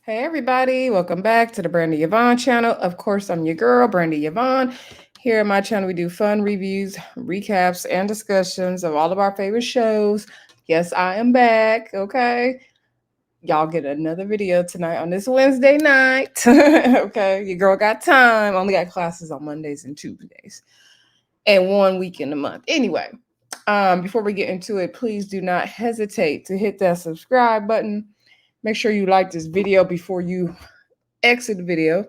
Hey everybody, welcome back to the Brandy Yvonne channel. Of course, I'm your girl, Brandy Yvonne. Here on my channel, we do fun reviews, recaps, and discussions of all of our favorite shows. Yes, I am back, okay? Y'all get another video tonight on this Wednesday night. Okay, your girl got time. Only got classes on Mondays and Tuesdays. And 1 week in a month. Anyway, before we get into it, please do not hesitate to hit that subscribe button. Make sure you like this video before you exit the video.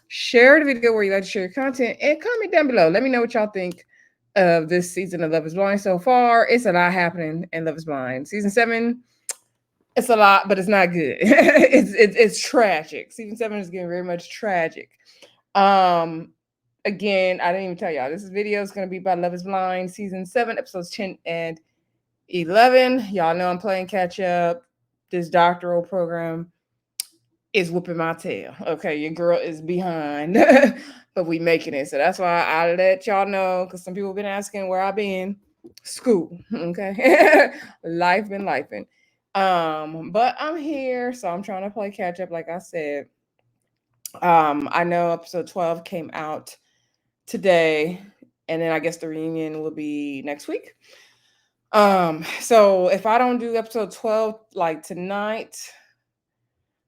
Share the video where you like to share your content and comment down below. Let me know what y'all think of this season of Love is Blind so far. It's a lot happening in Love is Blind. Season 7, it's a lot, but it's not good. It's tragic. Season 7 is getting very much tragic. Again, I didn't even tell y'all. This video is going to be about Love is Blind, Season 7, episodes 10 and 11. Y'all know I'm playing catch up. This doctoral program is whooping my tail. Okay, your girl is behind, but we making it. So that's why I let y'all know, because some people have been asking where I've been. School, okay? Life been lifing. But I'm here, so I'm trying to play catch up, like I said. I know episode 12 came out today, and then I guess the reunion will be next week. So if I don't do episode 12 like tonight,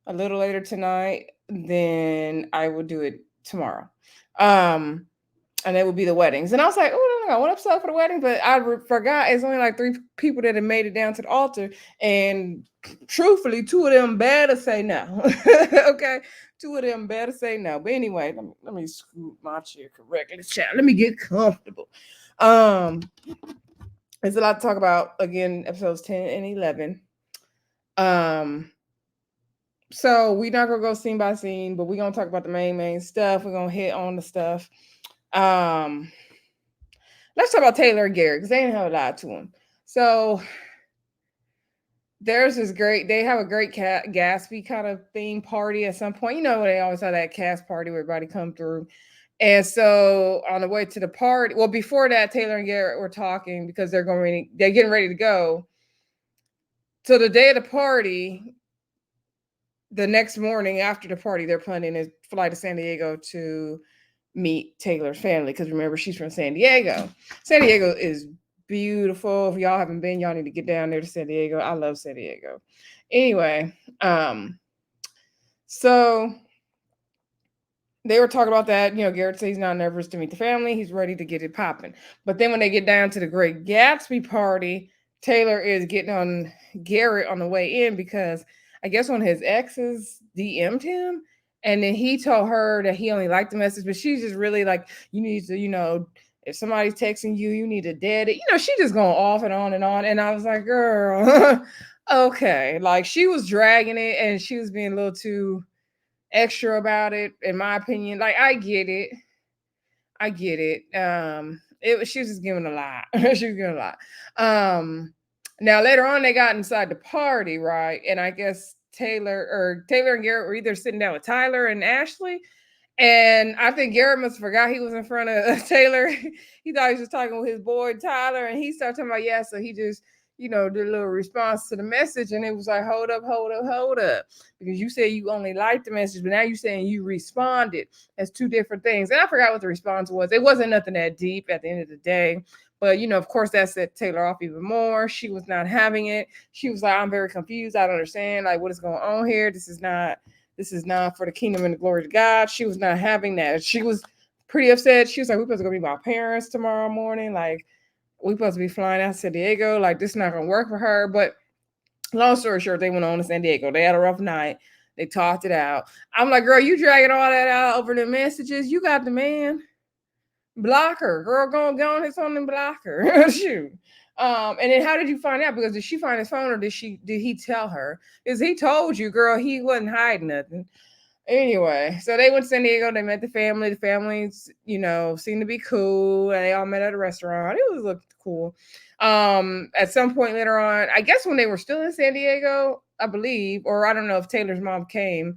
a little later tonight, then I will do it tomorrow. And it would be the weddings. And I was like, oh, I got one episode for the wedding, but I forgot it's only like 3 people that have made it down to the altar. And truthfully, 2 of them better say no. Okay. 2 of them better say no. But anyway, let me scoot my chair correctly. Let me get comfortable. There's a lot to talk about. Again, episodes 10 and 11. So we're not gonna go scene by scene, but we're gonna talk about the main stuff. We're gonna hit on the stuff. Let's talk about Tailor and Garret, because they didn't have a lot to them. So there's this great, they have a great Gatsby kind of theme party at some point. You know, they always have that cast party where everybody come through. And so on the way to the party, well, before that, Tailor and Garret were talking because they're getting ready to go. So the day of the party, the next morning after the party, they're planning to fly to San Diego to meet Taylor's family, because remember, she's from San Diego. San Diego is beautiful. If y'all haven't been, y'all need to get down there to San Diego. I love San Diego. Anyway, so they were talking about that. You know, Garret says he's not nervous to meet the family. He's ready to get it popping. But then when they get down to the Great Gatsby party, Tailor is getting on Garret on the way in because I guess one of his exes DM'd him. And then he told her that he only liked the message, but she's just really like, you need to, you know, if somebody's texting you, you need to dead it. You know, she just going off and on and on. And I was like, girl, okay. Like, she was dragging it and she was being a little too extra about it, in my opinion. Like, I get it. She was just giving a lot. She was giving a lot. Now later on they got inside the party, right? And I guess Tailor and Garret were either sitting down with Tyler and Ashely. And I think Garret must have forgot he was in front of Tailor. He thought he was just talking with his boy Tyler, and he started talking about, yeah, so he just, you know, did a little response to the message, and it was like, hold up, because you said you only liked the message, but now you're saying you responded. That's 2 different things. And I forgot what the response was. It wasn't nothing that deep at the end of the day. But, you know, of course, that set Tailor off even more. She was not having it. She was like, I'm very confused. I don't understand, like, what is going on here. This is not for the kingdom and the glory of God. She was not having that. She was pretty upset. She was like, we're supposed to go meet my parents tomorrow morning. Like, we're supposed to be flying out to San Diego. Like, this is not going to work for her. But long story short, they went on to San Diego. They had a rough night. They talked it out. I'm like, girl, you dragging all that out over the messages. You got the man. Block her. Girl, go on his phone and block her. Shoot. And then how did you find out? Because did she find his phone, or did he tell her? Because he told you, girl, he wasn't hiding nothing. Anyway, so they went to San Diego. They met the family. The families, you know, seemed to be cool. And they all met at a restaurant. It looked cool. At some point later on, I guess when they were still in San Diego, I believe, or I don't know if Taylor's mom came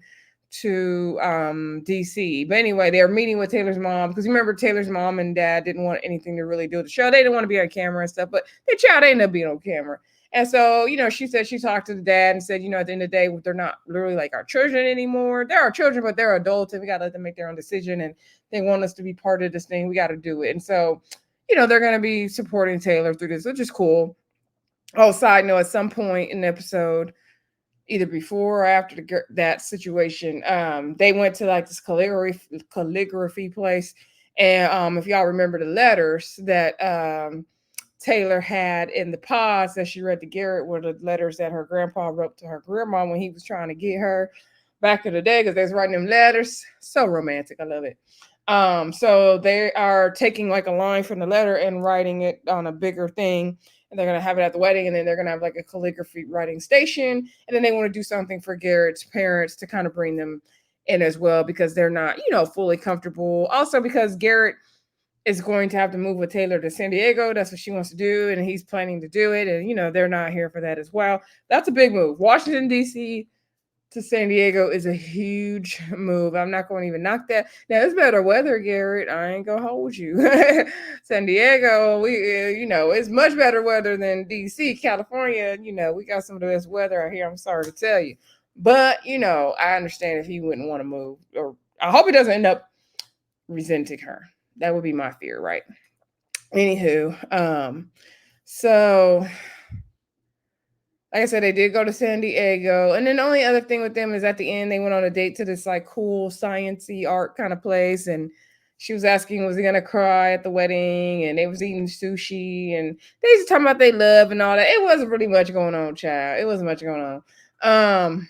to DC. But anyway, they were meeting with Taylor's mom, because remember, Taylor's mom and dad didn't want anything to really do with the show. They didn't want to be on camera and stuff, but they ended up being on camera. And so, she said she talked to the dad and said, at the end of the day, they're not literally like our children anymore. They're our children, but they're adults and we got to let them make their own decision. And they want us to be part of this thing. We got to do it. And so, they're going to be supporting Taylor through this, which is cool. Oh, side note, at some point in the episode, either before or after that situation, they went to like this calligraphy place. And if y'all remember the letters that Taylor had in the pods that she read to Garret were the letters that her grandpa wrote to her grandma when he was trying to get her back in the day, because they was writing them letters. So romantic. I love it. So they are taking like a line from the letter and writing it on a bigger thing, and they're gonna have it at the wedding, and then they're gonna have like a calligraphy writing station, and then they want to do something for Garrett's parents to kind of bring them in as well, because they're not, fully comfortable. Also because Garret is going to have to move with Taylor to San Diego. That's what she wants to do, and he's planning to do it, and they're not here for that as well. That's a big move. Washington, D.C. to San Diego is a huge move. I'm not going to even knock that. Now, it's better weather, Garret. I ain't going to hold you. San Diego, it's much better weather than D.C. California, we got some of the best weather out here. I'm sorry to tell you. But, I understand if he wouldn't want to move. Or I hope he doesn't end up resenting her. That would be my fear, right? Anywho, so like I said, they did go to San Diego. And then the only other thing with them is at the end, they went on a date to this like cool science-y art kind of place. And she was asking, was he going to cry at the wedding? And they was eating sushi. And they was talking about they love and all that. It wasn't really much going on, child. It wasn't much going on.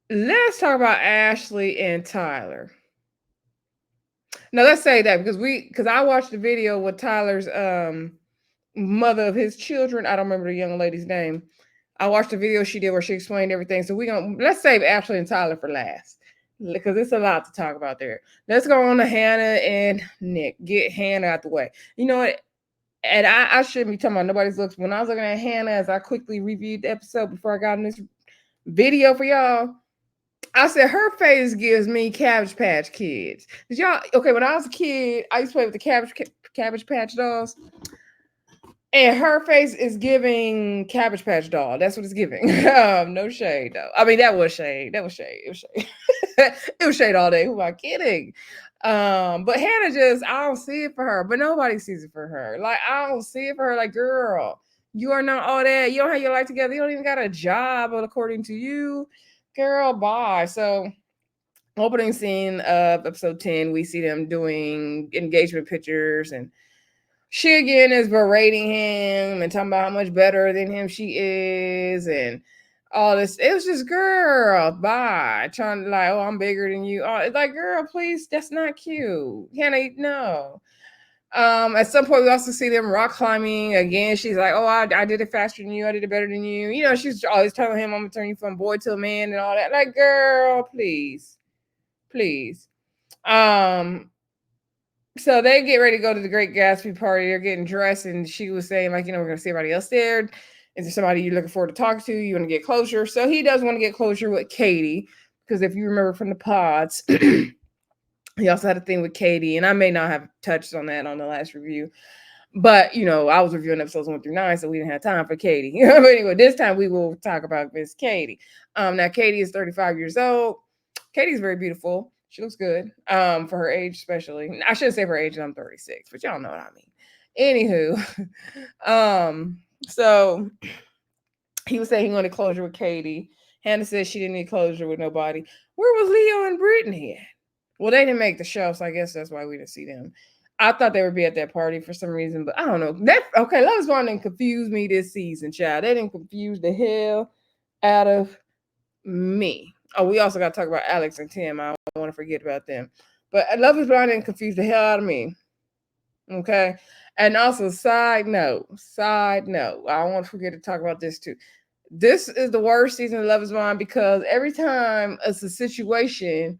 Let's talk about Ashely and Tyler. Now, let's say that because I watched the video with Tyler's mother of his children. I don't remember the young lady's name. I watched the video she did where she explained everything. So let's save Ashely and Tyler for last, because it's a lot to talk about there. Let's go on to Hannah and Nick. Get Hannah out the way. You know what? And I shouldn't be talking about nobody's looks. When I was looking at Hannah, as I quickly reviewed the episode before I got in this video for y'all, I said her face gives me Cabbage Patch Kids. Did y'all? Okay, when I was a kid, I used to play with the Cabbage Patch dolls. And her face is giving Cabbage Patch doll. That's what it's giving. No shade though. I mean, that was shade. It was shade. It was shade all day. Who am I kidding? But Hannah I don't see it for her. But nobody sees it for her. Like, I don't see it for her. Like, girl, you are not all that. You don't have your life together. You don't even got a job, according to you. Girl, bye. So, opening scene of episode 10, we see them doing engagement pictures, and she again is berating him and talking about how much better than him she is and all this. It was just, girl, bye. Trying to like, oh, I'm bigger than you. Oh, it's like, girl, please, that's not cute. Hannah, no. At some point we also see them rock climbing again. She's like, oh, I did it faster than you. I did it better than you. She's always telling him, I'm gonna turn you from boy to a man and all that. Like, girl, please. So they get ready to go to the Great Gatsby party. They're getting dressed, and she was saying, like, we're going to see everybody else there. Is there somebody you're looking forward to talk to? You want to get closure? So he does want to get closure with Katie, because if you remember from the pods, he also had a thing with Katie, and I may not have touched on that on the last review. But, I was reviewing episodes 1 through 9, so we didn't have time for Katie. But anyway, this time we will talk about Miss Katie. Now, Katie is 35 years old. Katie's very beautiful. She looks good for her age, especially. I shouldn't say for her age, I'm 36, but y'all know what I mean. Anywho, so he was saying he wanted closure with Katie. Hannah said she didn't need closure with nobody. Where was Leo and Brittany at? Well, they didn't make the show, so I guess that's why we didn't see them. I thought they would be at that party for some reason, but I don't know. Love Is Blind didn't confuse me this season, child. They didn't confuse the hell out of me. Oh, we also got to talk about Alex and Tim. I don't want to forget about them. But Love Is Blind didn't confuse the hell out of me. Okay. And also, side note, I don't want to forget to talk about this too. This is the worst season of Love Is Blind, because every time it's a situation,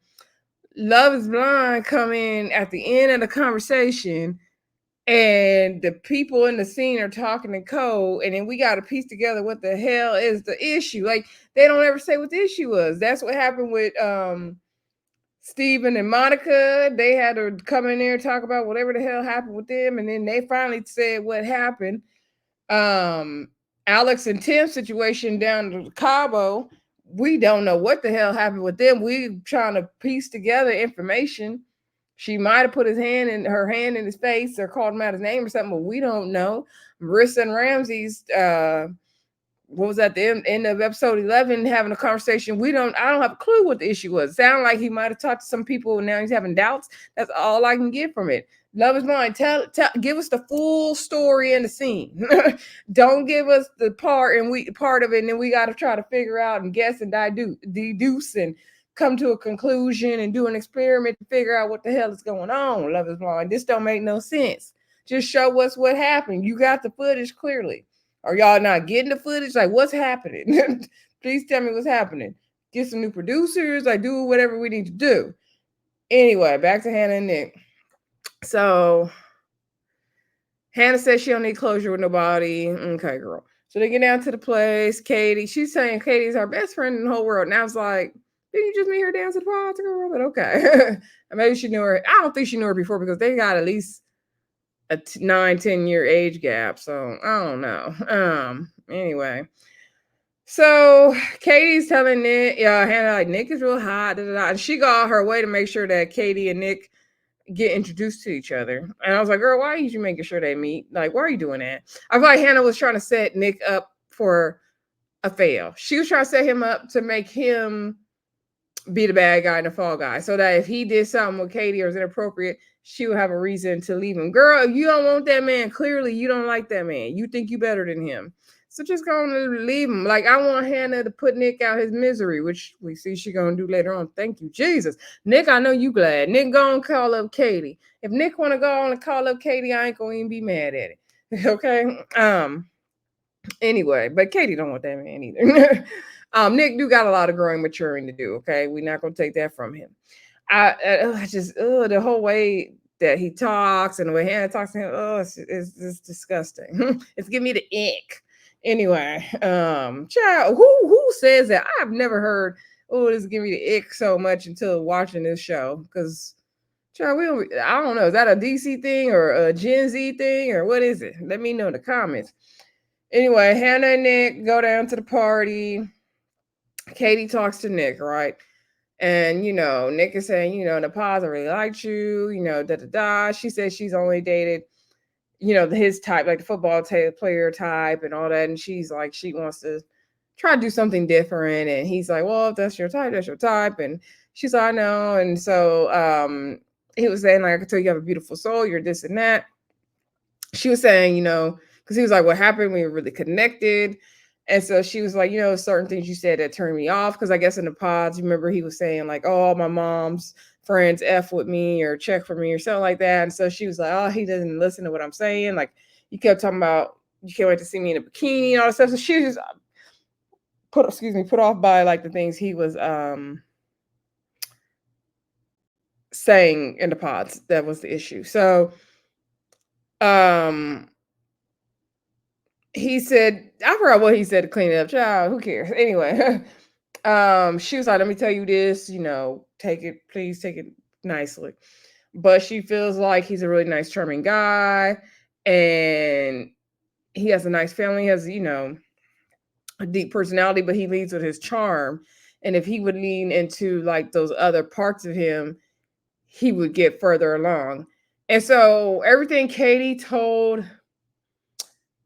Love Is Blind come in at the end of the conversation, and the people in the scene are talking in code, and then we got to piece together what the hell is the issue. Like, they don't ever say what the issue was. That's what happened with Steven and Monica. They had to come in there and talk about whatever the hell happened with them, and then they finally said what happened. Um, Alex and Tim's situation down to Cabo, we don't know what the hell happened with them. We trying to piece together information. She might have put her hand in his face or called him out his name or something, but we don't know. Marissa and Ramsey's what was at the end of episode 11 having a conversation. I don't have a clue what the issue was. It sounded like he might have talked to some people and now he's having doubts. That's all I can get from it. Love is blind. Give us the full story and the scene. Don't give us the part of it, and then we got to try to figure out and guess and deduce and come to a conclusion and do an experiment to figure out what the hell is going on. Love is blind. This don't make no sense. Just show us what happened. You got the footage clearly. Are y'all not getting the footage? Like, what's happening? Please tell me what's happening. Get some new producers. Like, do whatever we need to do. Anyway, back to Hannah and Nick. So Hannah says she don't need closure with nobody. Okay, girl. So they get down to the place. Katie, she's saying Katie's our best friend in the whole world. And I was like, didn't you just meet her down to the pods, girl? But okay. Maybe she knew her. I don't think she knew her before because they got at least a 9-10 year age gap. So I don't know. Anyway. So Katie's telling Hannah, like, Nick is real hot. And she got her way to make sure that Katie and Nick get introduced to each other. And I was like, girl, why are you making sure they meet? Like, why are you doing that? I feel like Hannah was trying to set Nick up for a fail. She was trying to set him up to make him be the bad guy and the fall guy. So that if he did something with Katie or was inappropriate, she would have a reason to leave him. Girl, you don't want that man. Clearly, you don't like that man. You think you better than him. So just go and leave him. Like, I want Hannah to put Nick out his misery, which we see she gonna do later on. Thank you, Jesus. Nick, I know you glad. Nick, go and call up Katie. If Nick want to go on and call up Katie, I ain't gonna even be mad at it. Okay. Anyway, but Katie don't want that man either. Nick do got a lot of growing, maturing to do. Okay, we're not gonna take that from him. I just the whole way that he talks and the way Hannah talks to him, it's disgusting. It's giving me the ick. Anyway, child, who says that? I've never heard, this giving me the ick so much until watching this show. Because, child, I don't know, is that a DC thing or a Gen Z thing or what is it? Let me know in the comments. Anyway, Hannah and Nick go down to the party. Katie talks to Nick, right? And, Nick is saying, the pods, I really liked you, da-da-da. She says she's only dated, his type, like the football player type and all that. And she's like, she wants to try to do something different. And he's like, well, if that's your type, that's your type. And she's like, I know. And so he was saying, like, I can tell you have a beautiful soul. You're this and that. She was saying, because he was like, what happened? We were really connected. And so she was like, certain things you said that turned me off. Because I guess in the pods, you remember he was saying like, oh, my mom's friends F with me or check for me or something like that. And so she was like, oh, he doesn't listen to what I'm saying. Like, you kept talking about, you can't wait to see me in a bikini and all that stuff. So she was just put off by like the things he was saying in the pods. That was the issue. So he said, I forgot what he said to clean it up. Child, who cares? Anyway, she was like, let me tell you this, please take it nicely. But she feels like he's a really nice, charming guy. And he has a nice family. He has, a deep personality, but he leads with his charm. And if he would lean into like those other parts of him, he would get further along. And so everything Katie told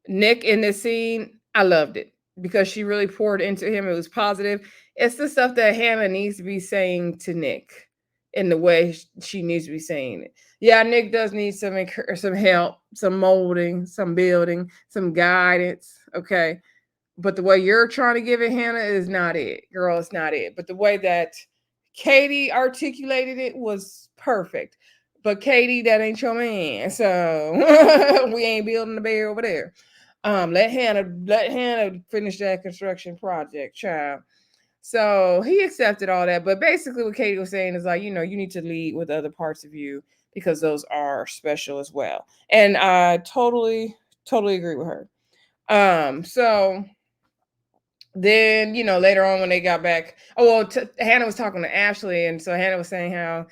Nick in this scene, I loved it because she really poured into him. It was positive. It's the stuff that Hannah needs to be saying to Nick in the way she needs to be saying it. Yeah, Nick does need some help, some molding, some building, some guidance. Okay. But the way you're trying to give it, Hannah, is not it. Girl, it's not it. But the way that Katie articulated it was perfect. But Katie, that ain't your man. So we ain't building the bear over there. Let Hannah finish that construction project, child. So he accepted all that. But basically what Katie was saying is like, you need to lead with other parts of you because those are special as well. And I totally agree with her. So then, later on when they got back, Hannah was talking to Ashely. And so Hannah was saying how,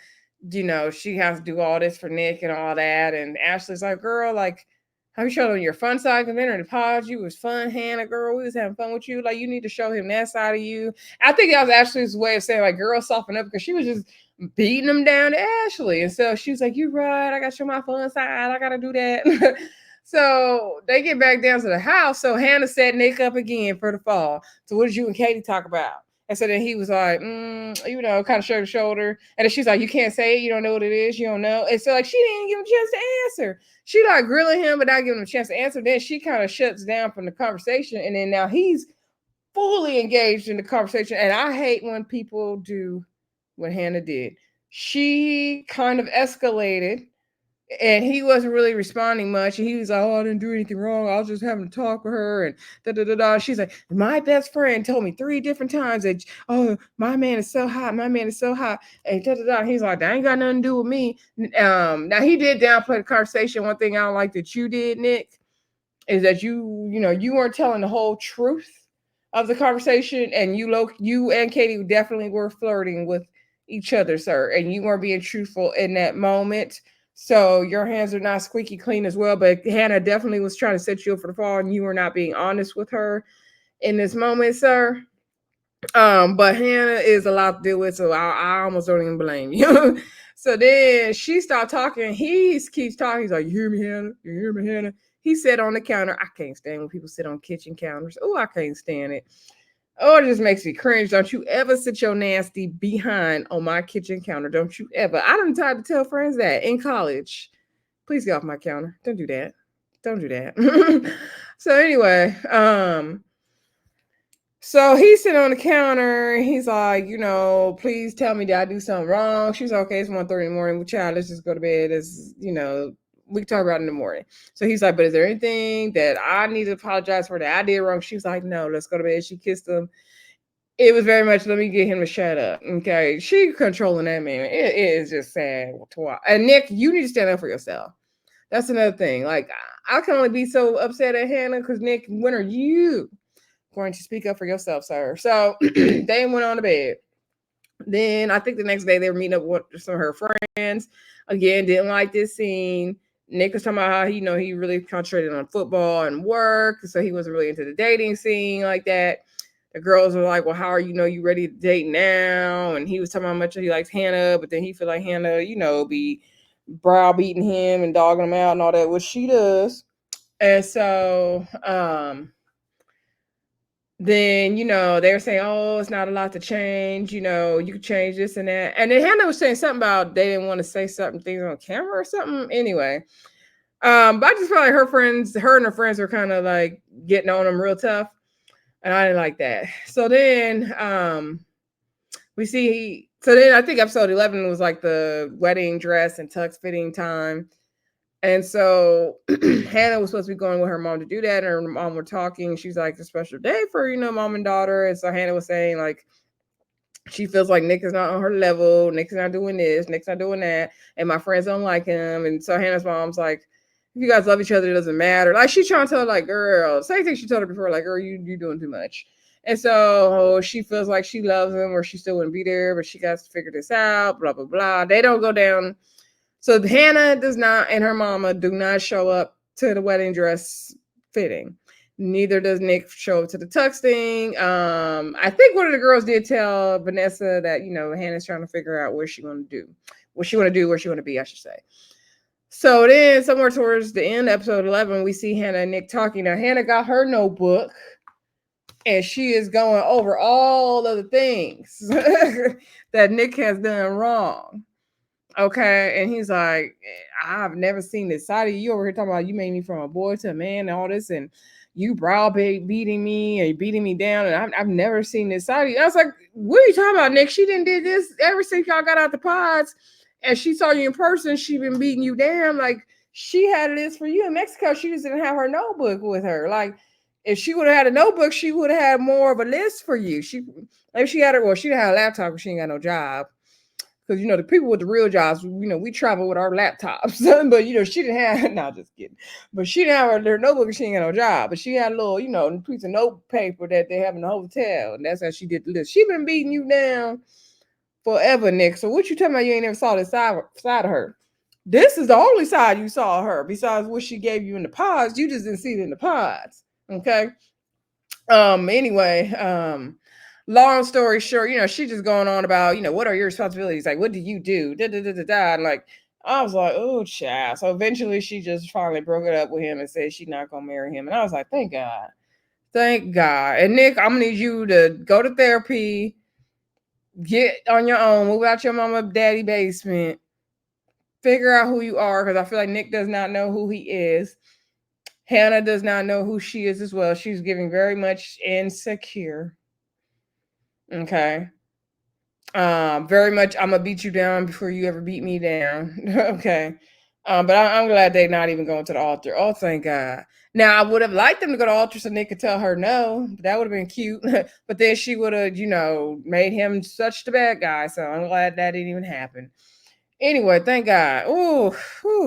she has to do all this for Nick and all that. And Ashley's like, girl, like, Have you showed him your fun side? Because then in the pod, you was fun, Hannah, girl. We was having fun with you. Like, you need to show him that side of you. I think that was Ashley's way of saying, like, girl, soften up, because she was just beating him down to Ashely. And so she was like, you right, I got to show my fun side. I got to do that. So they get back down to the house. So Hannah set Nick up again for the fall. So what did you and Katie talk about? And so then he was like, kind of shrugged his shoulder. And then she's like, you can't say it. You don't know what it is. You don't know. And so, like, she didn't give him a chance to answer. She like grilling him, but not giving him a chance to answer. Then she kind of shuts down from the conversation. And then now he's fully engaged in the conversation. And I hate when people do what Hannah did. She kind of escalated and he wasn't really responding much. And he was like, oh, I didn't do anything wrong. I was just having to talk with her. And da da da da. She's like, my best friend told me 3 different times that, oh, my man is so hot. My man is so hot. And da da da. He's like, that ain't got nothing to do with me. Now he did downplay the conversation. One thing I don't like that you did, Nick, is that you weren't telling the whole truth of the conversation, and you and Katie definitely were flirting with each other, sir, and you weren't being truthful in that moment. So your hands are not squeaky clean as well. But Hannah definitely was trying to set you up for the fall, and you were not being honest with her in this moment, sir. But Hannah is a lot to deal with, so I almost don't even blame you. So then she started talking. He keeps talking. He's like, you hear me, Hannah? You hear me, Hannah? He sat on the counter. I can't stand when people sit on kitchen counters. Oh, I can't stand it. Oh, it just makes me cringe. Don't you ever sit your nasty behind on my kitchen counter. Don't you ever. I done tried to tell friends that in college. Please get off my counter. Don't do that. Don't do that. So anyway, so he's sitting on the counter. He's like, please tell me, did I do something wrong? She's like, okay, it's 1:30 in the morning. Child, let's just go to bed. We can talk about it in the morning. So he's like, but is there anything that I need to apologize for that I did wrong? She's like, no, let's go to bed. She kissed him. It was very much, let me get him to shut up. Okay. She controlling that man. It is just sad to watch. And Nick, you need to stand up for yourself. That's another thing. Like, I can only be so upset at Hannah because, Nick, when are you going to speak up for yourself, sir? So they went on to bed. Then I think the next day they were meeting up with some of her friends. Again, didn't like this scene. Nick was talking about how he really concentrated on football and work, so he wasn't really into the dating scene like that. The girls were like, well, how are you ready to date now? And he was talking about how much he likes Hannah, but then he feel like Hannah, be browbeating him and dogging him out and all that, which she does. And so then, they were saying, oh, it's not a lot to change. You can change this and that. And then Hannah was saying something about they didn't want to say certain things on camera or something. Anyway, but I just felt like her and her friends were kind of like getting on them real tough. And I didn't like that. So then I think episode 11 was like the wedding dress and tux fitting time. And so Hannah was supposed to be going with her mom to do that. And her mom were talking. She's like, a special day for, mom and daughter. And so Hannah was saying, like, she feels like Nick is not on her level. Nick's not doing this. Nick's not doing that. And my friends don't like him. And so Hannah's mom's like, if you guys love each other, it doesn't matter. Like, she's trying to tell her, like, girl, same thing she told her before, like, girl, you doing too much. And so she feels like she loves him or she still wouldn't be there, but she got to figure this out, blah, blah, blah. They don't go down. So Hannah does not, and her mama do not show up to the wedding dress fitting. Neither does Nick show up to the tux thing. I think one of the girls did tell Vanessa that, Hannah's trying to figure out where she want to be, I should say. So then somewhere towards the end of episode 11, we see Hannah and Nick talking. Now, Hannah got her notebook, and she is going over all of the things that Nick has done wrong. Okay, and he's like, I've never seen this side of you. You over here talking about you made me from a boy to a man and all this, and you beating me and beating me down, and I've never seen this side of you. I was like, what are you talking about, Nick? She didn't did this ever since y'all got out the pods, and she saw you in person. She been beating you down. Like, she had this for you in Mexico. She just didn't have her notebook with her. Like, if she would have had a notebook, she would have had more of a list for you. She had a laptop, but she ain't got no job. Because, the people with the real jobs, we travel with our laptops. But, she didn't have, no, just kidding. But she didn't have her notebook and she ain't got no job. But she had a little, piece of note paper that they have in the hotel. And that's how she did the list. She been beating you down forever, Nick. So what you talking about? You ain't never saw this side of her. This is the only side you saw her, besides what she gave you in the pods. You just didn't see it in the pods. Okay. Anyway, long story short, she just going on about, what are your responsibilities? Like, what do you do? Da, da, da, da, da. And like, I was like, oh, child. So eventually she just finally broke it up with him and said she's not going to marry him. And I was like, thank God. Thank God. And Nick, I'm going to need you to go to therapy, get on your own, move out your mama daddy basement, figure out who you are. Because I feel like Nick does not know who he is. Hannah does not know who she is as well. She's giving very much insecure. Okay. Very much I'm gonna beat you down before you ever beat me down. Okay. But I'm glad they're not even going to the altar. Oh, thank God. Now I would have liked them to go to the altar so Nick could tell her no. That would have been cute. But then she would have, made him such the bad guy. So I'm glad that didn't even happen. Anyway, thank God. Ooh,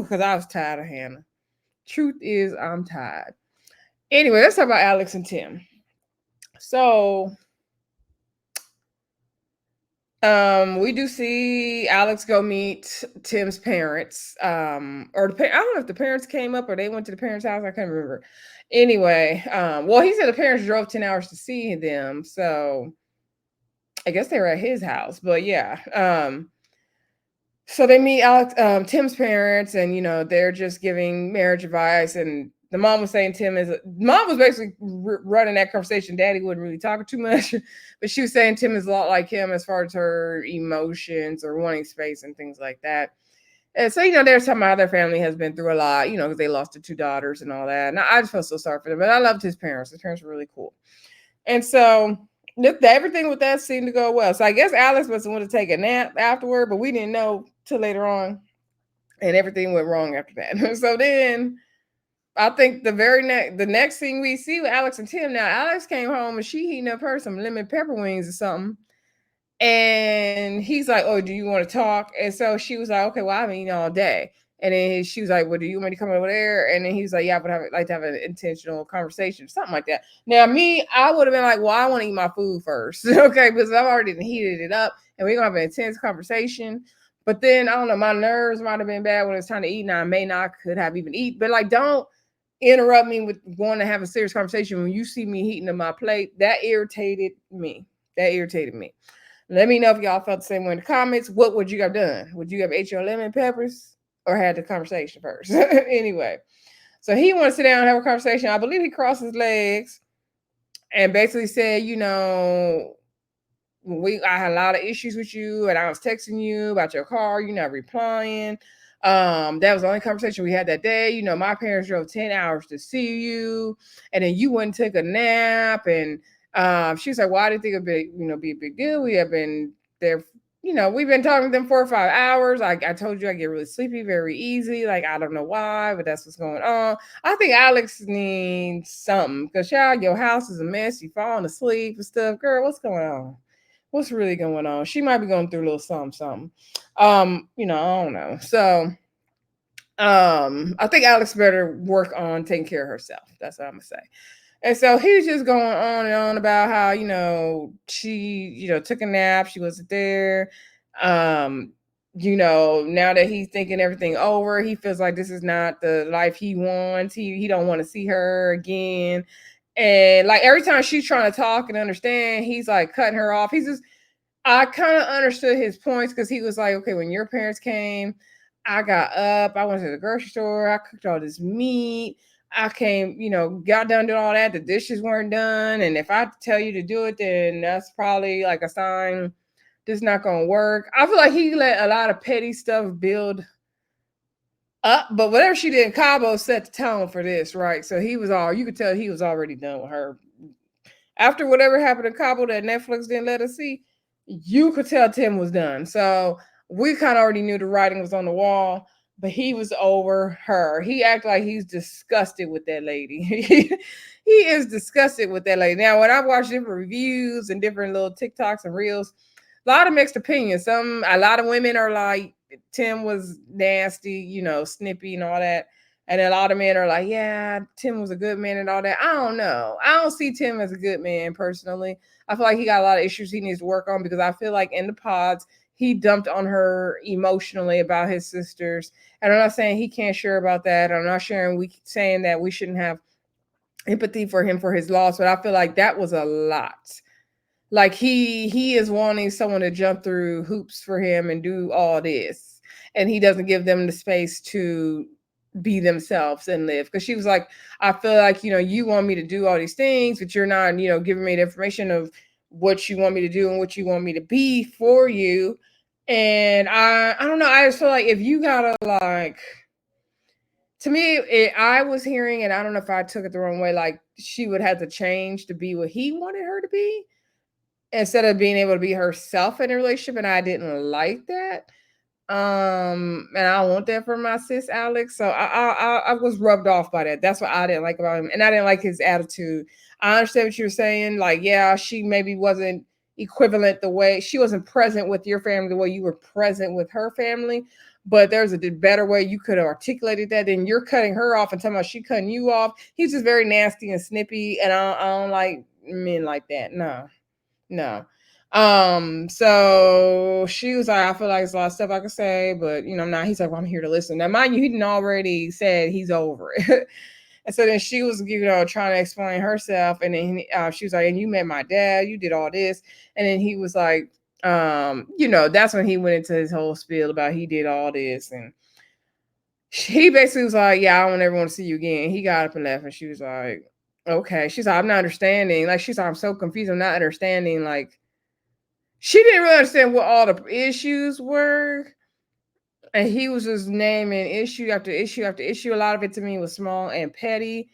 because I was tired of Hannah. Truth is, I'm tired. Anyway, let's talk about Alex and Tim. So we do see Alex go meet Tim's parents. Or I don't know if the parents came up or they went to the parents' house. I can't remember. Anyway, well, he said the parents drove 10 hours to see them, so I guess they were at his house. But yeah, so they meet Alex, Tim's parents, and they're just giving marriage advice. And the mom was saying mom was basically running that conversation. Daddy wasn't really talking too much, but she was saying Tim is a lot like him as far as her emotions or wanting space and things like that. And so, they're talking about how their family has been through a lot, because they lost their two daughters and all that. And I just felt so sorry for them, but I loved his parents. His parents were really cool. And so everything with that seemed to go well. So I guess Alex was going to take a nap afterward, but we didn't know till later on, and everything went wrong after that. So then I think the next thing we see with Alex and Tim, now Alex came home and she heating up her some lemon pepper wings or something. And he's like, oh, do you want to talk? And so she was like, okay, well, I've been eating all day. And then she was like, well, do you want me to come over there? And then he was like, yeah, but I'd like to have an intentional conversation, something like that. Now, me, I would have been like, well, I want to eat my food first. Okay, because I've already heated it up and we're going to have an intense conversation. But then, I don't know, my nerves might have been bad when it's time to eat. Now, I may not could have even eat, but like, don't interrupt me with wanting to have a serious conversation when you see me heating up my plate. That irritated me. Let me know if y'all felt the same way in the comments. What would you have done? Would you have ate your lemon peppers or had the conversation first? Anyway, so he wanted to sit down and have a conversation. I believe he crossed his legs and basically said, I had a lot of issues with you, and I was texting you about your car. You're not replying. That was the only conversation we had that day. My parents drove 10 hours to see you, and then you wouldn't take a nap. And she was like, well, I didn't think it'd be a big deal. We have been there, we've been talking to them 4 or 5 hours. I told you I get really sleepy very easy. Like, I don't know why, but that's what's going on. I think Alex needs something because, child, your house is a mess. You falling asleep and stuff. Girl, what's going on? What's really going on? She might be going through a little something. I don't know. So I think Alex better work on taking care of herself. That's what I'm gonna say. And so he was just going on and on about how, she, took a nap, she wasn't there. Now that he's thinking everything over, he feels like this is not the life he wants. He don't want to see her again. And like every time she's trying to talk and understand, he's like cutting her off. I kind of understood his points because he was like, okay, when your parents came, I got up, I went to the grocery store, I cooked all this meat. I came, got done doing all that. The dishes weren't done. And if I tell you to do it, then that's probably like a sign this is not going to work. I feel like he let a lot of petty stuff build up, but whatever she did in Cabo set the tone for this, right? So you could tell he was already done with her. After whatever happened in Cabo that Netflix didn't let us see, you could tell Tim was done. So we kind of already knew the writing was on the wall, but he was over her. He acted like he's disgusted with that lady. He is disgusted with that lady. Now, when I watch different reviews and different little TikToks and reels, a lot of mixed opinions. A lot of women are like, Tim was nasty, snippy and all that. And a lot of men are like, yeah, Tim was a good man and all that. I don't know. I don't see Tim as a good man personally. I feel like he got a lot of issues he needs to work on because I feel like in the pods, he dumped on her emotionally about his sisters. And I'm not saying he can't share about that. I'm not saying that we shouldn't have empathy for him for his loss, but I feel like that was a lot. Like he is wanting someone to jump through hoops for him and do all this, and he doesn't give them the space to be themselves and live. Because she was like, I feel like, you want me to do all these things, but you're not, giving me the information of what you want me to do and what you want me to be for you. And I don't know, I just feel like if you gotta, like, to me, I was hearing, and I don't know if I took it the wrong way, like she would have to change to be what he wanted her to be instead of being able to be herself in a relationship. And I didn't like that. And I want that for my sis Alex. So I was rubbed off by that. That's what I didn't like about him. And I didn't like his attitude. I understand what you're saying. Like, yeah, she maybe wasn't equivalent the way she wasn't present with your family the way you were present with her family. But there's a better way you could have articulated that. Then you're cutting her off and talking about she cutting you off. He's just very nasty and snippy, and I don't like men like that. No, no. So she was like, I feel like there's a lot of stuff I could say, but I'm not. He's like, well, I'm here to listen. Now, mind you, he didn't already said he's over it. And so then she was, trying to explain herself. And then she was like, and you met my dad, you did all this. And then he was like, that's when he went into his whole spiel about he did all this. And he basically was like, yeah, I don't ever want to see you again. He got up and left. And she was like, okay. She's like, I'm not understanding. Like, she's like, I'm so confused. I'm not understanding. Like, she didn't really understand what all the issues were. And he was just naming issue after issue after issue. A lot of it to me was small and petty.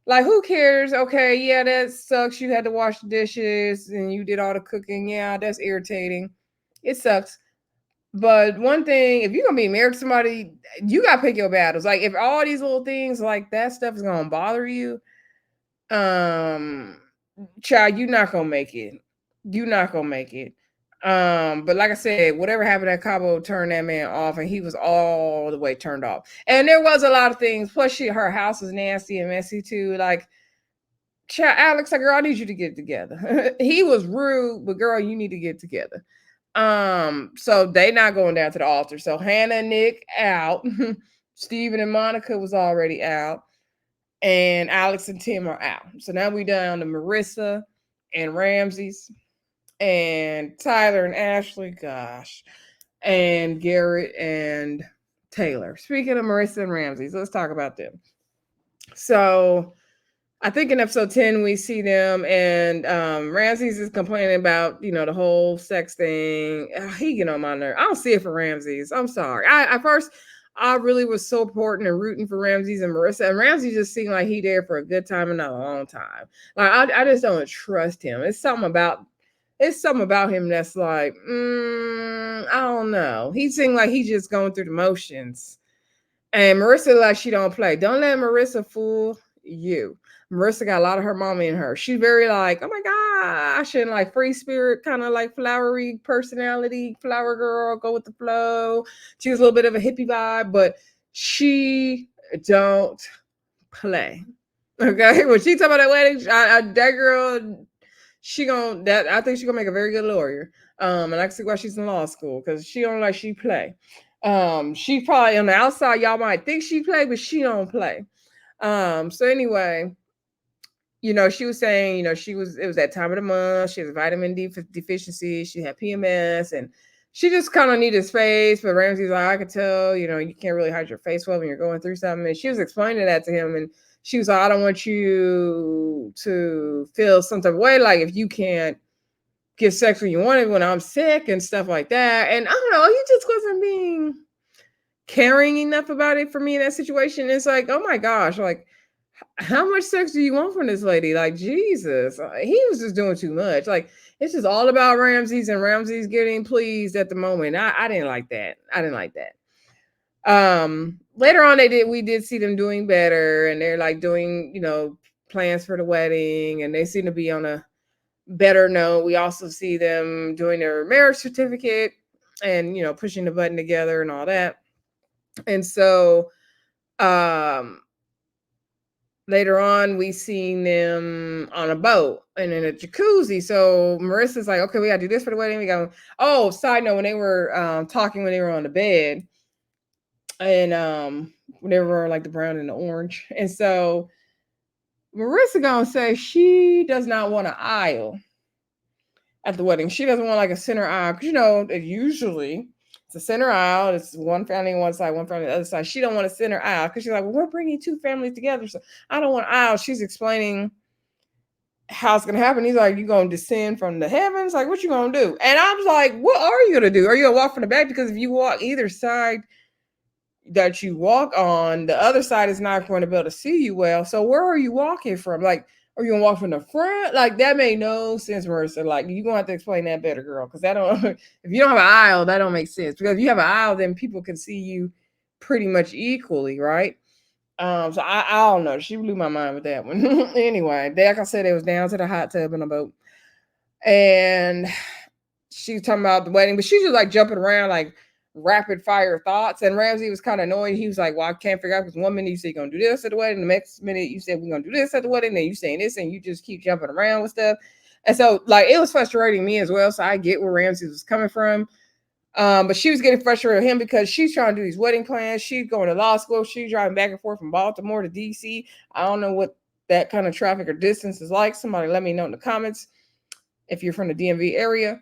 Like, who cares? Okay, yeah, that sucks. You had to wash the dishes and you did all the cooking. Yeah, that's irritating. It sucks. But one thing, if you're gonna be married to somebody, you gotta pick your battles. Like, if all these little things like that stuff is gonna bother you, um, child, you're not gonna make it. You're not gonna make it. But like I said, whatever happened at Cabo turned that man off, and he was all the way turned off. And there was a lot of things. Plus, her house was nasty and messy too. Like, child, Alex, like, girl, I need you to get together. He was rude, but girl, you need to get together. So they not going down to the altar. So Hannah and Nick out. Steven and Monica was already out. And Alex and Tim are out. So now we down to Marissa and Ramsies and Tyler and Ashely, gosh, and Garret and Taylor. Speaking of Marissa and Ramsies, let's talk about them. So I think in episode 10 we see them, and Ramses is complaining about the whole sex thing. He get on my nerve. I don't see it for Ramses. I'm sorry. At first I really was so important and rooting for Ramses and Marissa, and Ramses just seemed like he there for a good time and not a long time. Like, I just don't trust him. It's something about him that's like, I don't know. He seemed like he's just going through the motions. And Marissa, like, she don't play. Don't let Marissa fool you. Marissa got a lot of her mama in her. She's very like, oh my gosh, and like free spirit, kind of like flowery personality, flower girl, go with the flow. She was a little bit of a hippie vibe, but she don't play. Okay, when she talk about that wedding, that girl, I think she gonna make a very good lawyer. And I can see why she's in law school, because she don't like she play. She probably on the outside, y'all might think she play, but she don't play. So anyway, she was saying, it was that time of the month. She has vitamin D deficiency. She had PMS, and she just kind of needed space. But Ramsey's like, I could tell, you can't really hide your face well when you're going through something. And she was explaining that to him, and she was like, I don't want you to feel some type of way, like if you can't get sex when you want it when I'm sick and stuff like that. And I don't know, he just wasn't being caring enough about it for me in that situation. It's like, oh my gosh, like, how much sex do you want from this lady? Like, Jesus, he was just doing too much. Like, it's just all about Ramses, and Ramses getting pleased at the moment. I didn't like that. I didn't like that. Later on, we did see them doing better, and they're like doing, plans for the wedding, and they seem to be on a better note. We also see them doing their marriage certificate and, pushing the button together and all that. And so, later on, we seen them on a boat and in a jacuzzi. So Marissa's like, okay, we gotta do this for the wedding. We go, oh, side note, when they were talking when they were on the bed, and when they were like the brown and the orange. And so Marissa gonna say she does not want an aisle at the wedding. She doesn't want like a center aisle because usually it's a center aisle. It's one family on one side, one family on the other side. She don't want a center aisle because she's like, well, we're bringing two families together, so I don't want aisle. She's explaining how it's gonna happen. He's like, you gonna descend from the heavens? Like, what you gonna do? And I was like, what are you gonna do? Are you gonna walk from the back? Because if you walk either side that you walk on, the other side is not going to be able to see you well. So where are you walking from? Like, are you gonna walk from the front? Like, that made no sense, Marissa. Like, you're gonna have to explain that better, girl. Because that don't if you don't have an aisle, that don't make sense. Because if you have an aisle, then people can see you pretty much equally, right? So I don't know. She blew my mind with that one. Anyway, like I said, it was down to the hot tub in a boat. And she was talking about the wedding, but she's just like jumping around like rapid fire thoughts. And Ramsey was kind of annoyed. He was like, well, I can't figure out because one minute you say you're gonna do this at the wedding, the next minute you said we're gonna do this at the wedding, then you saying this, and you just keep jumping around with stuff. And so like it was frustrating me as well. So I get where Ramsey was coming from. But she was getting frustrated with him because she's trying to do these wedding plans. She's going to law school. She's driving back and forth from Baltimore to DC. I don't know what that kind of traffic or distance is like. Somebody let me know in the comments if you're from the DMV area.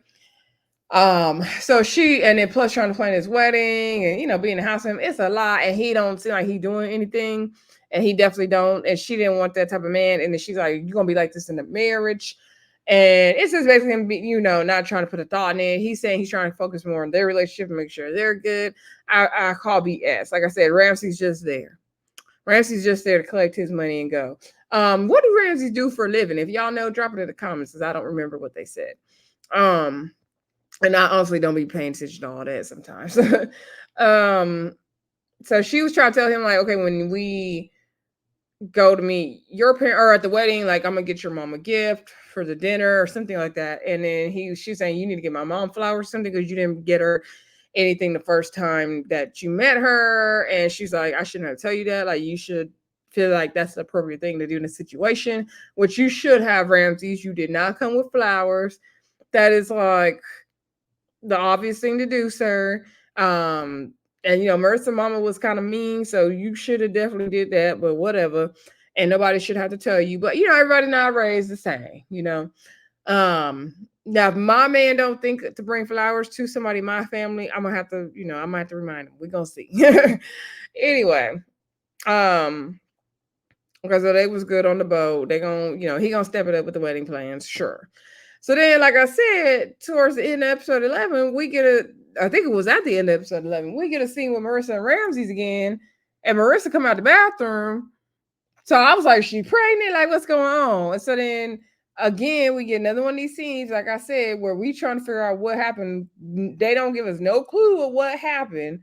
So she, and then plus trying to plan his wedding and be in the house with him, it's a lot. And he don't seem like he doing anything. And he definitely don't. And she didn't want that type of man. And then she's like, you're gonna be like this in the marriage. And it's just basically him, not trying to put a thought in it. He's saying he's trying to focus more on their relationship and make sure they're good. I call BS. Like I said, Ramsey's just there. Ramsey's just there to collect his money and go. What do Ramsey do for a living? If y'all know, drop it in the comments because I don't remember what they said. And I honestly don't be paying attention to all that sometimes. So she was trying to tell him like, okay, when we go to meet your parent or at the wedding, like I'm gonna get your mom a gift for the dinner or something like that. And then she's saying you need to get my mom flowers or something because you didn't get her anything the first time that you met her. And she's like, I shouldn't have to tell you that. Like you should feel like that's the appropriate thing to do in a situation, which you should have, Ramses. You did not come with flowers. That is like the obvious thing to do, sir. And Marissa mama was kind of mean, so you should have definitely did that, but whatever. And nobody should have to tell you. But everybody nowadays the same, Now if my man don't think to bring flowers to somebody in my family, I'm gonna have to, I'm gonna have to remind him. We're gonna see. Anyway. Okay, so they was good on the boat. They gonna, he gonna step it up with the wedding plans, sure. So then, like I said, towards the end of episode 11, we get I think it was at the end of episode 11, we get a scene with Marissa and Ramses again, and Marissa come out the bathroom. So I was like, she pregnant? Like, what's going on? And so then, again, we get another one of these scenes, like I said, where we trying to figure out what happened. They don't give us no clue of what happened.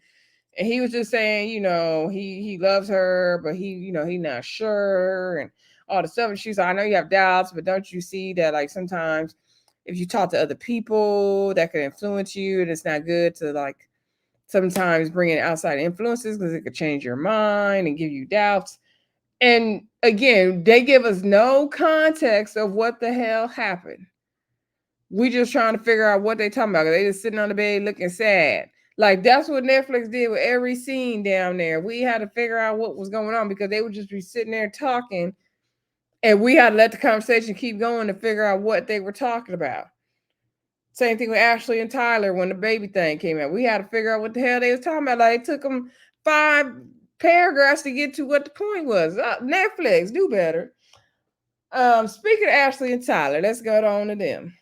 And he was just saying, he loves her, but he not sure and all the stuff. And she's like, I know you have doubts, but don't you see that like sometimes if you talk to other people that could influence you, and it's not good to like sometimes bring in outside influences because it could change your mind and give you doubts. And again, they give us no context of what the hell happened. We just trying to figure out what they talking about. They just sitting on the bed looking sad. Like that's what Netflix did with every scene down there. We had to figure out what was going on because they would just be sitting there talking, and we had to let the conversation keep going to figure out what they were talking about. Same thing with Ashely and Tyler when the baby thing came out. We had to figure out what the hell they was talking about. Like it took them 5 paragraphs to get to what the point was. Netflix, do better. Speaking of Ashely and Tyler, let's go on to them.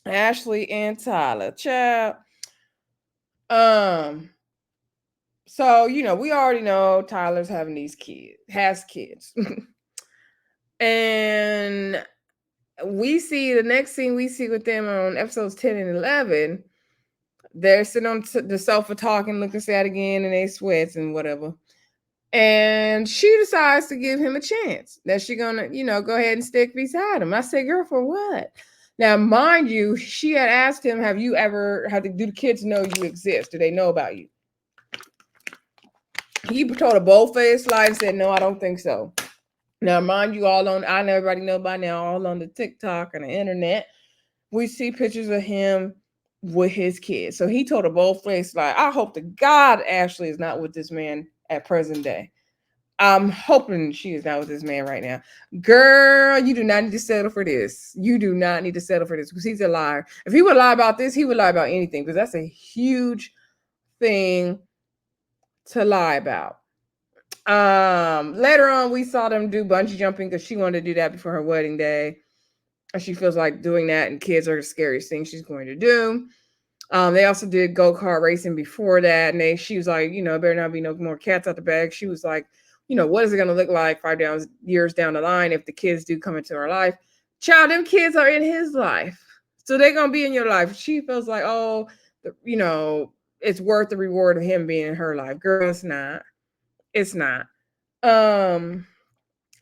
Ashely and Tyler, child. So we already know Tyler's having these kids, has kids. And we see the next scene we see with them on episodes 10 and 11. They're sitting on the sofa talking, looking sad again, and they sweats and whatever. And she decides to give him a chance. That she's gonna, go ahead and stick beside him. I said, girl, for what? Now, mind you, she had asked him, do the kids know you exist? Do they know about you? He told a bold-faced lie and said, no, I don't think so. Now, mind you, all on, I know everybody know by now, all on the TikTok and the internet, we see pictures of him with his kids. So he told a bold face, like, I hope to God Ashely is not with this man at present day. I'm hoping she is not with this man right now. Girl, you do not need to settle for this. You do not need to settle for this because he's a liar. If he would lie about this, he would lie about anything because that's a huge thing to lie about. Later on, we saw them do bungee jumping because she wanted to do that before her wedding day. And she feels like doing that, and kids are the scariest thing she's going to do. They also did go-kart racing before that, and she was like, better not be no more cats out the bag. She was like, what is it going to look like years down the line if the kids do come into her life? Child, them kids are in his life, so they're going to be in your life. She feels like, oh, it's worth the reward of him being in her life. Girl, it's not. It's not. Now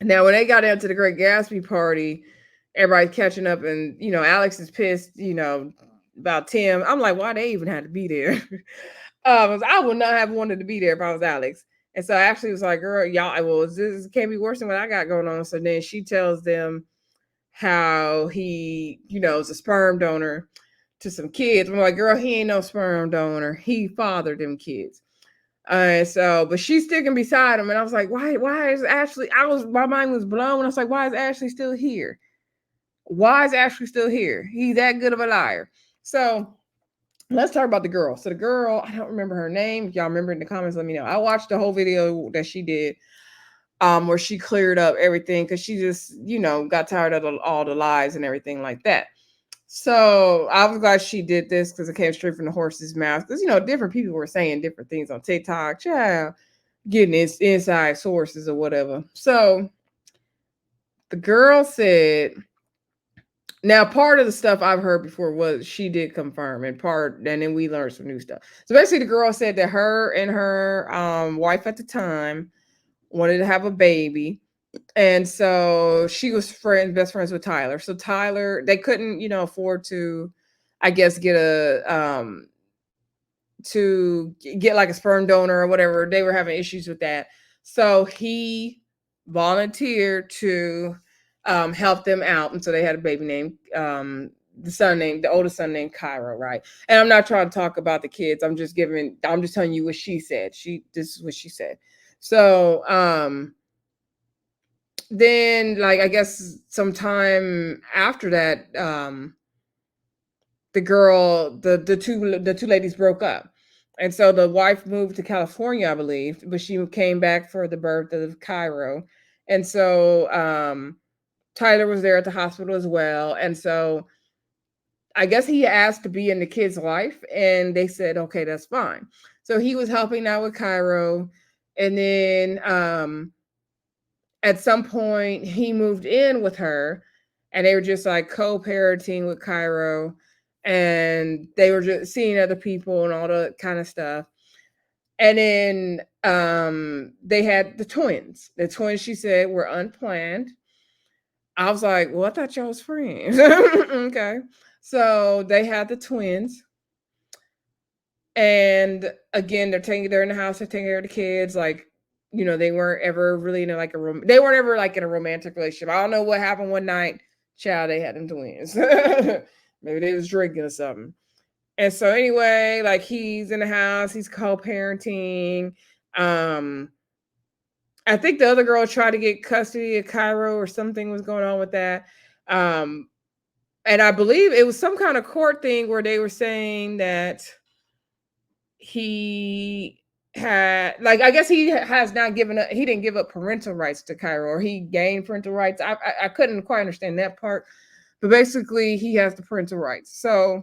when they got down to the Great Gatsby party, everybody's catching up, and Alex is pissed, about Tim. I'm like, why they even had to be there? I would not have wanted to be there if I was Alex. And so Ashley was like, girl, y'all, well, this can't be worse than what I got going on. So then she tells them how he, is a sperm donor to some kids. I'm like, girl, he ain't no sperm donor. He fathered them kids. But she's sticking beside him, and I was like, why is Ashley? My mind was blown. I was like, why is Ashley still here? Why is Ashley still here? He's that good of a liar. So let's talk about the girl. So the girl, I don't remember her name. If y'all remember in the comments, let me know. I watched the whole video that she did, where she cleared up everything because she just, got tired of all the lies and everything like that. So I was glad she did this because it came straight from the horse's mouth. Because different people were saying different things on TikTok, child, getting its inside sources or whatever. So the girl said, now part of the stuff I've heard before was she did confirm, and then we learned some new stuff. So basically, the girl said that her and her wife at the time wanted to have a baby. And so she was best friends with Tyler. So Tyler, they couldn't, afford to, I guess, get like a sperm donor or whatever. They were having issues with that. So he volunteered to help them out. And so they had a baby named, the oldest son named Cairo, right? And I'm not trying to talk about the kids. I'm just telling you what she said. This is what she said. So, then like I guess sometime after that, the two ladies broke up, and so the wife moved to California, I believe, but she came back for the birth of Cairo. And so Tyler was there at the hospital as well. And so I guess he asked to be in the kid's life, and they said, okay, that's fine. So he was helping out with Cairo, and then at some point he moved in with her, and they were just like co-parenting with Cairo, and they were just seeing other people and all the kind of stuff. And then they had the twins. The twins, she said, were unplanned. I was like, well, I thought y'all was friends. Okay. So they had the twins. And again, they're in the house, they're taking care of the kids. Like, they weren't ever really in they weren't ever like in a romantic relationship. I don't know what happened one night. Child, they had them twins. Maybe they was drinking or something. And so anyway, like he's in the house, he's co-parenting. I think the other girl tried to get custody of Cairo, or something was going on with that. And I believe it was some kind of court thing where they were saying that he had, like, I guess he has not given up, he didn't give up parental rights to Cairo, or he gained parental rights. I couldn't quite understand that part, but basically he has the parental rights. So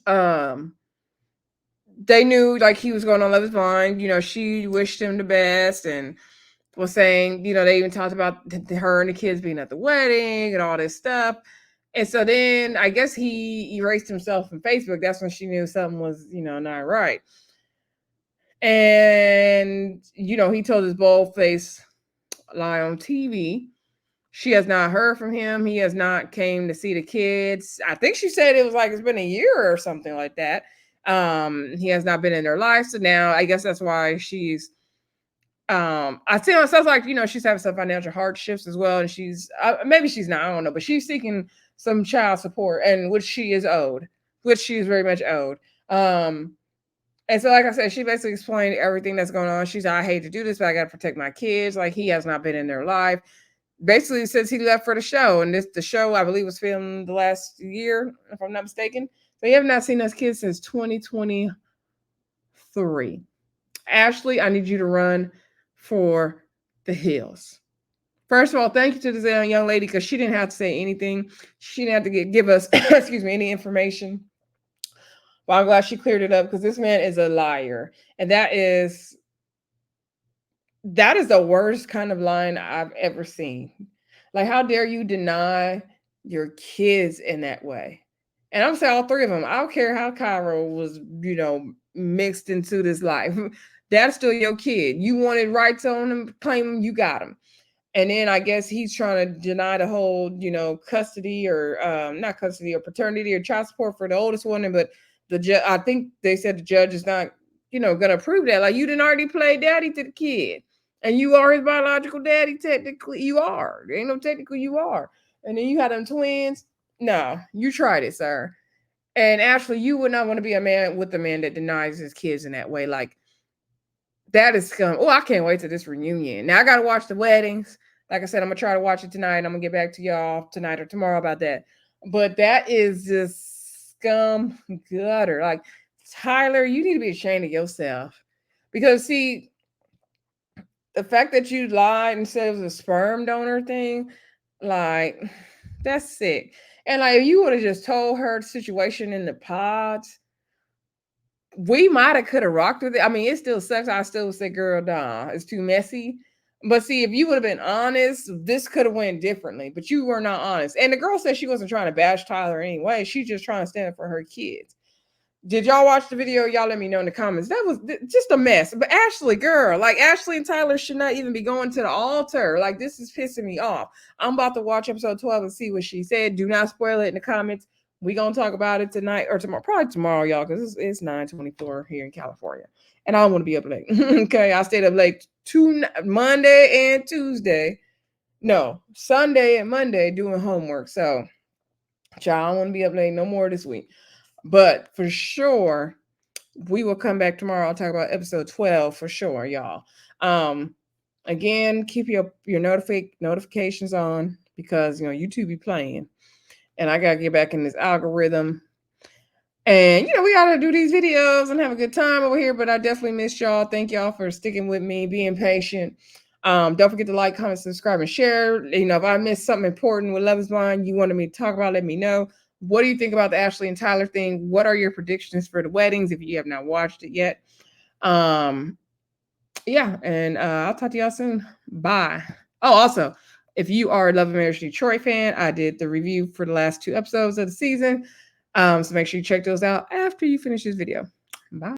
they knew like he was going on Love Is Blind. She wished him the best and was saying, they even talked about her and the kids being at the wedding and all this stuff. And so then I guess he erased himself from Facebook. That's when she knew something was, not right. And, he told his bold face lie on TV. She has not heard from him. He has not came to see the kids. I think she said it was like it's been a year or something like that. He has not been in their life. So now I guess that's why she's I see it sounds like, she's having some financial hardships as well, and she's maybe she's not, I don't know, but she's seeking some child support, and which she is owed, which she is very much owed. Um, and so, like I said, she basically explained everything that's going on. She's like, I hate to do this, but I got to protect my kids. Like, he has not been in their life basically since he left for the show. And the show, I believe, was filmed the last year, if I'm not mistaken. So you have not seen us kids since 2023. Ashely, I need you to run for the hills. First of all, thank you to this young lady because she didn't have to say anything. She didn't have to give us, excuse me, any information. But I'm glad she cleared it up because this man is a liar, and that is the worst kind of line I've ever seen. Like, how dare you deny your kids in that way? And I'm saying all three of them. I don't care how Cairo was, mixed into this life. That's still your kid. You wanted rights on him, claim him, you got him. And then I guess he's trying to deny the whole, custody or not custody or paternity or child support for the oldest one. But the judge, I think they said the judge is not, going to approve that. Like, you didn't already play daddy to the kid, and you are his biological daddy. Technically, you are. There ain't no technical, you are. And then you had them twins. No, you tried it, sir. And Ashely, you would not want to be a man with a man that denies his kids in that way. Like, that is scum. Oh, I can't wait to this reunion. Now I gotta watch the weddings. Like I said, I'm gonna try to watch it tonight. I'm gonna get back to y'all tonight or tomorrow about that. But that is just scum gutter. Like, Tyler, you need to be ashamed of yourself. Because see, the fact that you lied and said it was a sperm donor thing, like, that's sick. And like, if you would have just told her the situation in the pods, we might have could have rocked with it. I mean, it still sucks. I still would say, girl, nah, it's too messy. But see, if you would have been honest, this could have went differently. But you were not honest. And the girl said she wasn't trying to bash Tyler anyway. She's just trying to stand up for her kids. Did y'all watch the video? Y'all let me know in the comments. That was just a mess. But Ashely, girl, like, Ashely and Tyler should not even be going to the altar. Like, this is pissing me off. I'm about to watch episode 12 and see what she said. Do not spoil it in the comments. We gonna talk about it tonight or tomorrow, probably tomorrow, y'all, because it's 9:24 here in California, and I don't want to be up late. Okay, I stayed up late Monday and Tuesday, no, Sunday and Monday doing homework. So, child, I don't want to be up late no more this week. But for sure, we will come back tomorrow. I'll talk about episode 12 for sure, y'all. Again, keep your notifications on because YouTube be playing. And I gotta get back in this algorithm. And we gotta do these videos and have a good time over here. But I definitely missed y'all. Thank y'all for sticking with me, being patient. Don't forget to like, comment, subscribe, and share. If I missed something important with Love Is Blind you wanted me to talk about, let me know. What do you think about the Ashely and Tyler thing? What are your predictions for the weddings if you have not watched it yet? Yeah, and I'll talk to y'all soon. Bye. Oh, also, if you are a Love and Marriage Detroit fan, I did the review for the last 2 episodes of the season. So make sure you check those out after you finish this video. Bye.